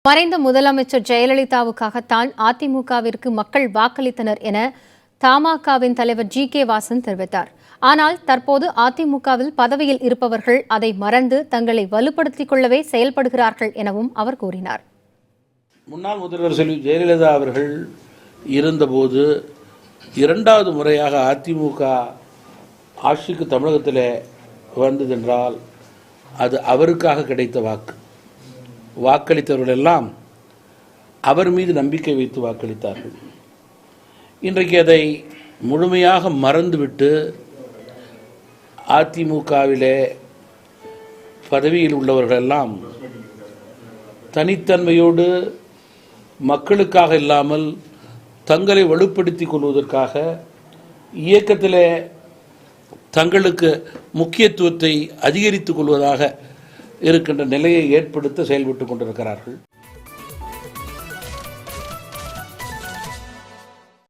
மறைந்த முதலமைச்சர் ஜெயலலிதாவுக்காகத்தான் அதிமுகவிற்கு மக்கள் வாக்களித்தனர் என தமாகவின் தலைவர் ஜி.கே. வாசன் தெரிவித்தார். ஆனால் தற்போது அதிமுகவில் பதவியில் இருப்பவர்கள் அதை மறந்து தங்களை வலுப்படுத்திக் கொள்ளவே செயல்படுகிறார்கள் எனவும் அவர் கூறினார். முன்னாள் முதல்வர் செல்வி ஜெயலலிதா அவர்கள் இருந்தபோது இரண்டாவது முறையாக அதிமுக ஆட்சிக்கு தமிழகத்தில் வந்ததென்றால் அது அவருக்காக கிடைத்த வாக்கு. வாக்களித்தவர்கள் எல்லாம் அவர் மீது நம்பிக்கை வைத்து வாக்களித்தார்கள். இன்றைக்கு அதை முழுமையாக மறந்துவிட்டு அதிமுகவிலே பதவியில் உள்ளவர்களெல்லாம் தனித்தன்மையோடு மக்களுக்காக இல்லாமல் தங்களை வலுப்படுத்திக் கொள்வதற்காக இயக்கத்திலே தங்களுக்கு முக்கியத்துவத்தை அதிகரித்துக் கொள்வதாக இருக்கின்ற நிலையை ஏற்படுத்த செயல்பட்டு கொண்டிருக்கிறார்கள்.